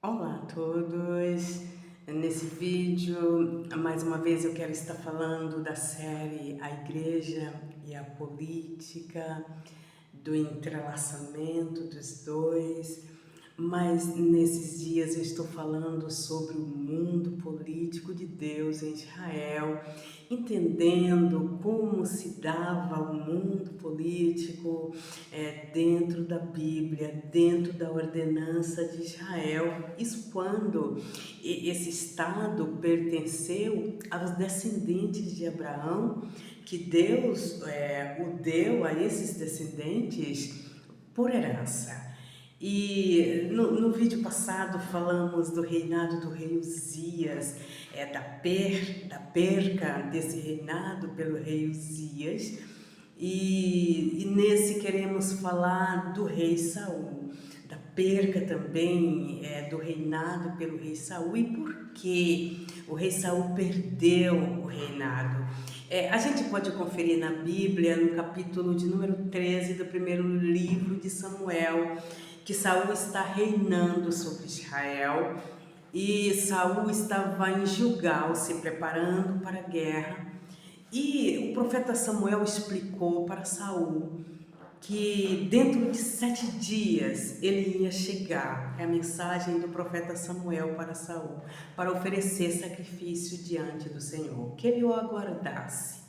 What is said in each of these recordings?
Olá a todos! Nesse vídeo, mais uma vez eu quero estar falando da série A Igreja e a Política, do entrelaçamento dos dois, mas nesses dias eu estou falando sobre o mundo político de Deus em Israel, entendendo como se dava o mundo político dentro da Bíblia, dentro da ordenança de Israel. Isso quando esse estado pertenceu aos descendentes de Abraão, que Deus o deu a esses descendentes por herança. E no vídeo passado falamos do reinado do rei Uzias, da perca desse reinado pelo rei Uzias, e nesse queremos falar do rei Saul, da perca também do reinado pelo rei Saul e por que o rei Saul perdeu o reinado. A gente pode conferir na Bíblia, no capítulo de número 13 do primeiro livro de Samuel, que Saul está reinando sobre Israel e Saul estava em Gilgal se preparando para a guerra. E o profeta Samuel explicou para Saul que dentro de 7 dias ele ia chegar. É a mensagem do profeta Samuel para Saul, para oferecer sacrifício diante do Senhor, que ele o aguardasse.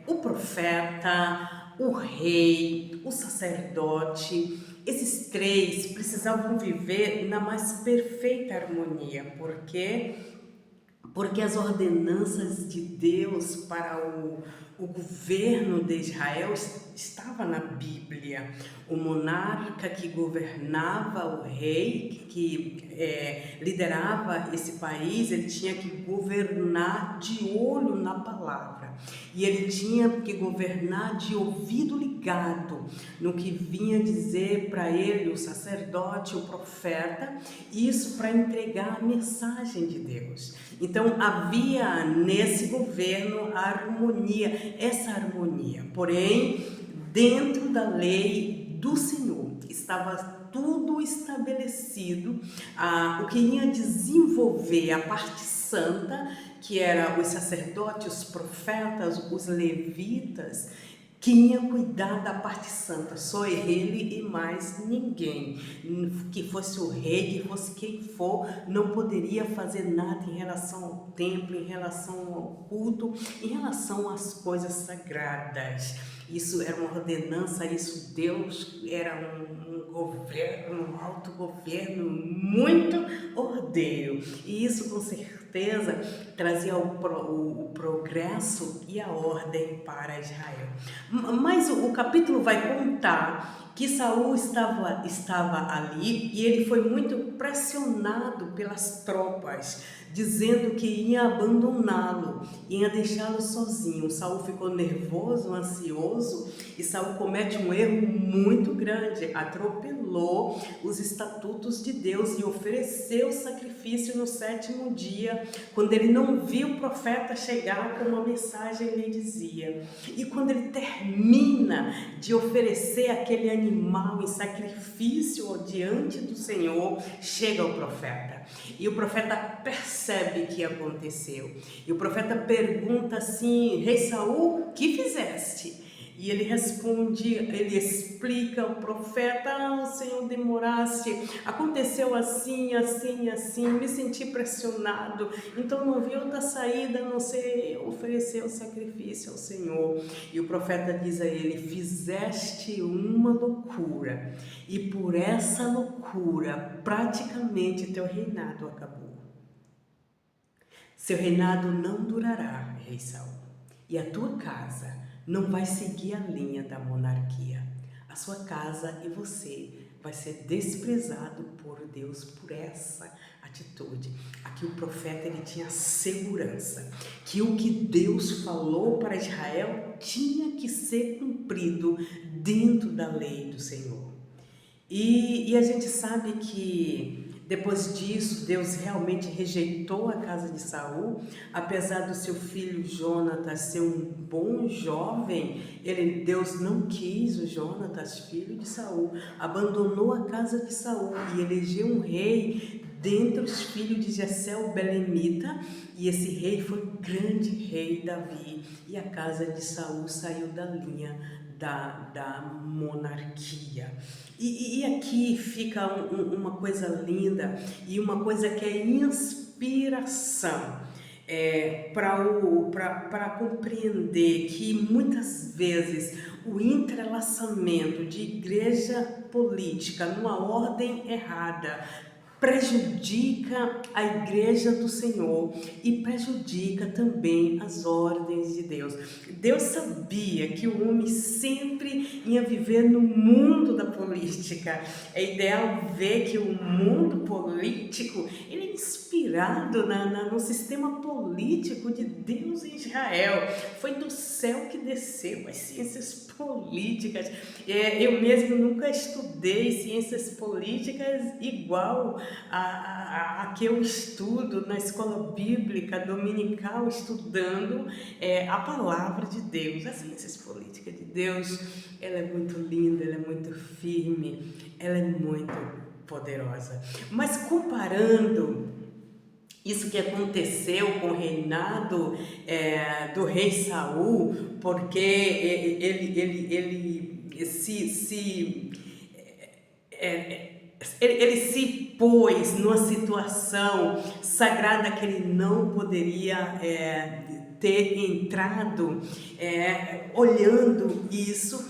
O profeta, o rei, o sacerdote, esses três precisavam viver na mais perfeita harmonia, porque as ordenanças de Deus para o governo de Israel estava na Bíblia. O monarca que governava, o rei que liderava esse país, ele tinha que governar de olho na palavra. E ele tinha que governar de ouvido ligado no que vinha dizer para ele o sacerdote, o profeta, isso para entregar a mensagem de Deus. Então havia nesse governo a harmonia, essa harmonia, porém dentro da lei do Senhor estava tudo estabelecido, o que ia desenvolver a parte santa, que era os sacerdotes, os profetas, os levitas, que ia cuidar da parte santa, só ele e mais ninguém. Que fosse o rei, que fosse quem for, não poderia fazer nada em relação ao templo, em relação ao culto, em relação às coisas sagradas. Isso era uma ordenança, isso Deus era um governo, um autogoverno muito ordeiro. E isso com certeza trazia o progresso e a ordem para Israel. Mas o capítulo vai contar que Saul estava ali e ele foi muito pressionado pelas tropas, dizendo que ia abandoná-lo, ia deixá-lo sozinho. Saul ficou nervoso, ansioso, e Saul comete um erro muito grande, atropelou os estatutos de Deus e ofereceu sacrifício no 7º dia, quando ele não viu o profeta chegar com uma mensagem, ele dizia. E quando ele termina de oferecer aquele animal em sacrifício diante do Senhor, chega o profeta. E o profeta percebe o que aconteceu. E o profeta pergunta assim: Rei Saul, que fizeste? E ele responde, ele explica ao profeta: o Senhor demorasse, aconteceu assim, assim, assim, me senti pressionado, então não vi outra saída a não ser oferecer o sacrifício ao Senhor. E o profeta diz a ele: fizeste uma loucura, e por essa loucura praticamente teu reinado acabou. Seu reinado não durará, rei Saul, e a tua casa não vai seguir a linha da monarquia. A sua casa e você vai ser desprezado por Deus por essa atitude. Aqui o profeta ele tinha segurança que o que Deus falou para Israel tinha que ser cumprido dentro da lei do Senhor. E a gente sabe que Depois disso, Deus realmente rejeitou a casa de Saul, apesar do seu filho Jonatas ser um bom jovem. Deus não quis o Jonatas, filho de Saul, abandonou a casa de Saul e elegeu um rei dentre os filhos de Jessé o belemita, e esse rei foi o grande rei Davi, e a casa de Saul saiu da linha da monarquia. E aqui fica uma coisa linda e uma coisa que é inspiração para compreender que muitas vezes o entrelaçamento de igreja política numa ordem errada prejudica a igreja do Senhor e prejudica também as ordens de Deus. Deus sabia que o homem sempre ia viver no mundo da política. É ideal ver que o mundo político ele é inspirado no sistema político de Deus em Israel. Foi do céu que desceu as ciências políticas. Eu mesmo nunca estudei ciências políticas igual a que eu estudo na escola bíblica dominical, estudando a palavra de Deus. As ciências políticas de Deus, ela é muito linda, ela é muito firme, ela é muito poderosa. Mas comparando isso que aconteceu com o reinado do rei Saul, porque ele se pôs numa situação sagrada que ele não poderia ter entrado. Olhando isso,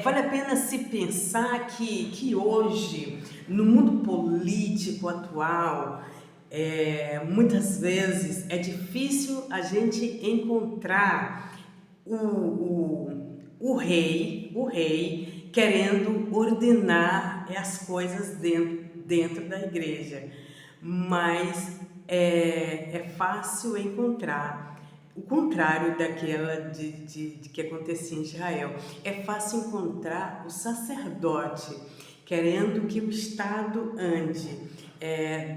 vale a pena se pensar que hoje, no mundo político atual, muitas vezes é difícil a gente encontrar o rei querendo ordenar as coisas dentro da igreja, mas é fácil encontrar o contrário daquela de que acontecia em Israel. É fácil encontrar o sacerdote querendo que o Estado ande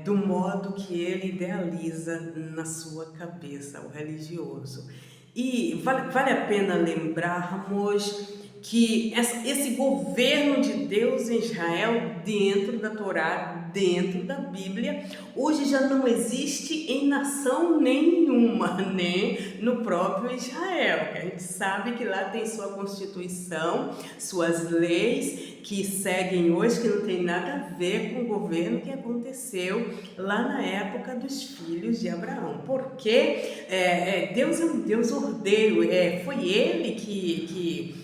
do modo que ele idealiza na sua cabeça, o religioso. E vale a pena lembrarmos que esse governo de Deus em Israel, dentro da Torá, dentro da Bíblia, hoje já não existe em nação nenhuma, nem no próprio Israel, que a gente sabe que lá tem sua Constituição, suas leis, que seguem hoje, que não tem nada a ver com o governo que aconteceu lá na época dos filhos de Abraão, porque Deus é um Deus ordeiro, foi ele que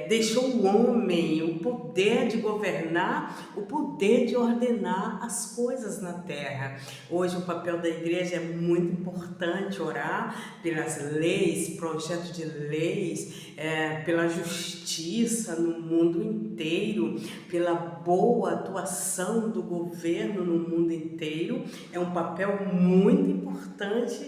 deixou o homem o poder de governar, o poder de ordenar as coisas na terra. Hoje o papel da igreja é muito importante, orar pelas leis, projetos de leis, pela justiça no mundo inteiro, pela boa atuação do governo no mundo inteiro. É um papel muito importante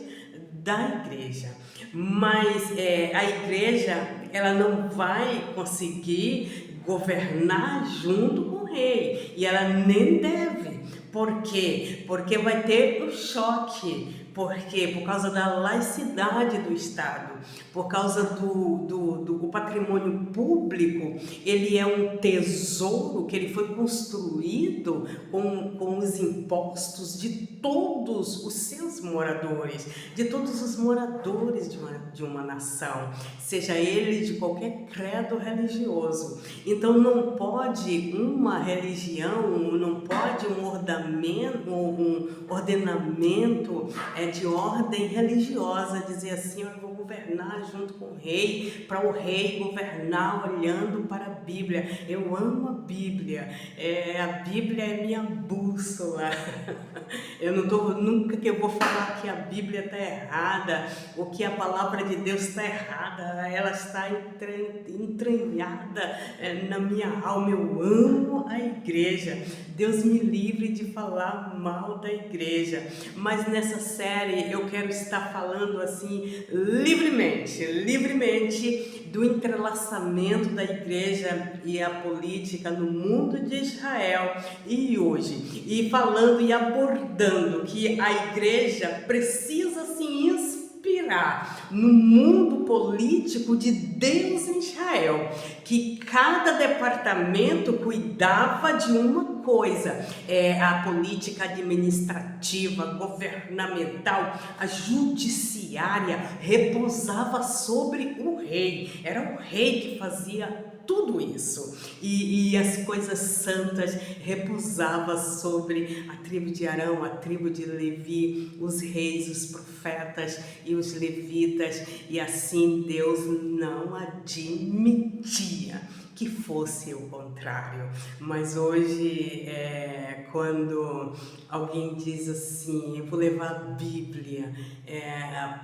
da igreja, mas a igreja ela não vai conseguir governar junto com o rei, e ela nem deve. Por quê? Porque vai ter um choque. Por quê? Por causa da laicidade do Estado, por causa do patrimônio público. Ele é um tesouro que ele foi construído com os impostos de todos os seus moradores, de todos os moradores de uma nação, seja ele de qualquer credo religioso. Então não pode uma religião, não pode um ordenamento de ordem religiosa dizer assim: eu vou governar junto com o rei, para o rei governar olhando para a Bíblia. Eu amo a Bíblia, a Bíblia é minha bússola. Eu não tô, nunca que eu vou falar que a Bíblia está errada, ou que a palavra de Deus está errada, ela está entranhada na minha alma. Eu amo a igreja. Deus me livre de falar falar mal da igreja, mas nessa série eu quero estar falando assim livremente do entrelaçamento da igreja e a política no mundo de Israel e hoje, e falando e abordando que a igreja precisa se inspirar no mundo político de Deus em Israel, que cada departamento cuidava de uma coisa, a política administrativa, governamental, a judiciária repousava sobre o rei, era o rei que fazia tudo isso, e as coisas santas repousavam sobre a tribo de Arão, a tribo de Levi, os reis, os profetas e os levitas, e assim Deus não admitia que fosse o contrário. Mas hoje, quando alguém diz assim, eu vou levar a Bíblia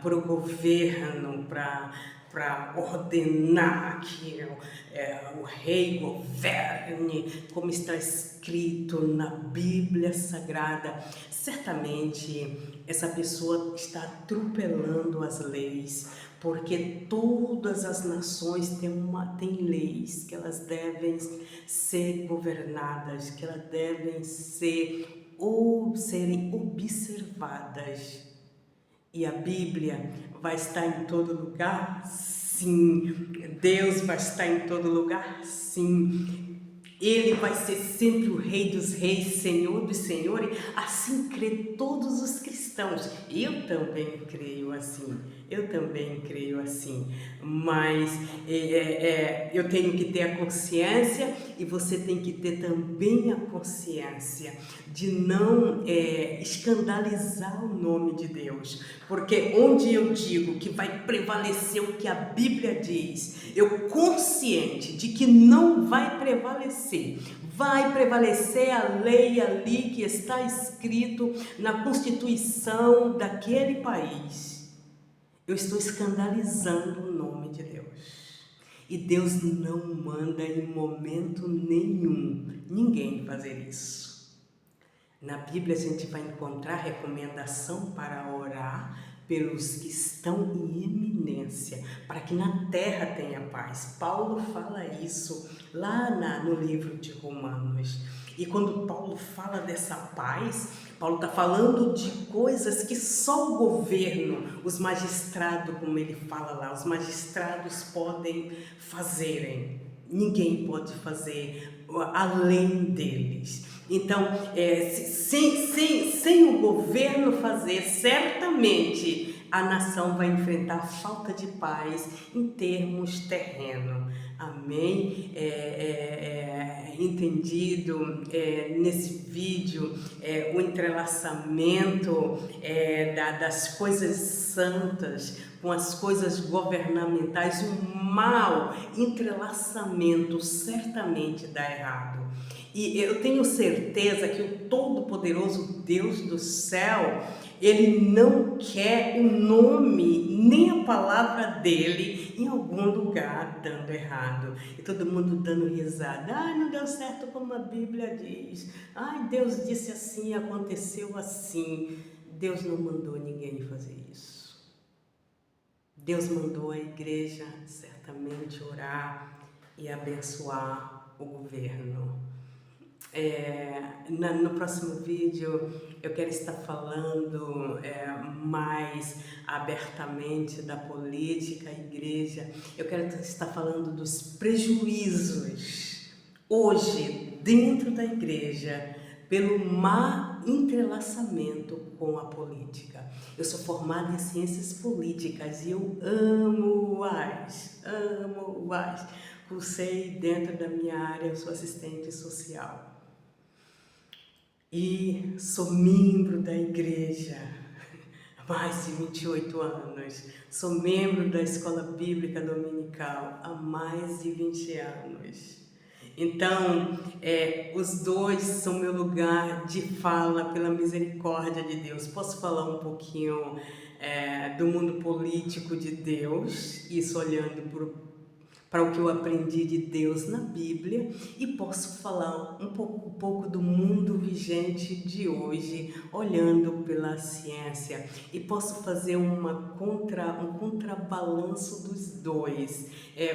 para o governo, para ordenar que o rei governe, como está escrito na Bíblia Sagrada, certamente essa pessoa está atropelando as leis, porque todas as nações têm leis que elas devem ser governadas, que elas devem serem observadas. E a Bíblia vai estar em todo lugar? Sim. Deus vai estar em todo lugar? Sim. Ele vai ser sempre o Rei dos Reis, Senhor dos Senhores, assim crê todos os cristãos. Eu também creio assim, mas eu tenho que ter a consciência, e você tem que ter também a consciência de não escandalizar o nome de Deus, porque onde eu digo que vai prevalecer o que a Bíblia diz, eu consciente de que não vai prevalecer a lei ali que está escrito na Constituição daquele país, eu estou escandalizando o nome de Deus. E Deus não manda em momento nenhum ninguém fazer isso. Na Bíblia a gente vai encontrar recomendação para orar pelos que estão em eminência, para que na terra tenha paz. Paulo fala isso lá no livro de Romanos. E quando Paulo fala dessa paz, Paulo está falando de coisas que só o governo, os magistrados, como ele fala lá, os magistrados podem fazerem. Ninguém pode fazer além deles. Então, sem o governo fazer, certamente a nação vai enfrentar falta de paz em termos terrenos. Amém? Entendido nesse vídeo o entrelaçamento das coisas santas com as coisas governamentais, o mau entrelaçamento certamente dá errado. E eu tenho certeza que o Todo-Poderoso Deus do céu, Ele não quer o nome, nem a palavra dEle em algum lugar dando errado. E todo mundo dando risada. Ai, não deu certo como a Bíblia diz. Ai, Deus disse assim, aconteceu assim. Deus não mandou ninguém fazer isso. Deus mandou a igreja certamente orar e abençoar o governo. No próximo vídeo eu quero estar falando mais abertamente da política, a igreja. Eu quero estar falando dos prejuízos hoje dentro da igreja pelo má entrelaçamento com a política. Eu sou formada em ciências políticas e eu amo-as. Cursei dentro da minha área, eu sou assistente social. E sou membro da igreja há mais de 28 anos. Sou membro da Escola Bíblica Dominical há mais de 20 anos. Então, os dois são meu lugar de fala pela misericórdia de Deus. Posso falar um pouquinho do mundo político de Deus, isso olhando para o que eu aprendi de Deus na Bíblia, e posso falar um pouco do mundo vigente de hoje, olhando pela ciência, e posso fazer um contrabalanço dos dois,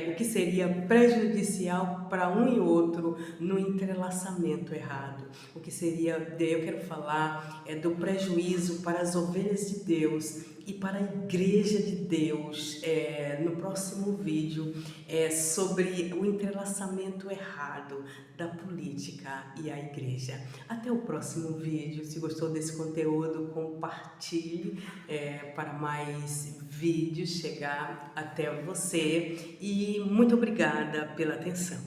o que seria prejudicial para um e outro no entrelaçamento errado. O que seria, eu quero falar do prejuízo para as ovelhas de Deus e para a Igreja de Deus, no próximo vídeo, sobre o entrelaçamento errado da política e a Igreja. Até o próximo vídeo. Se gostou desse conteúdo, compartilhe para mais vídeos chegar até você. E muito obrigada pela atenção.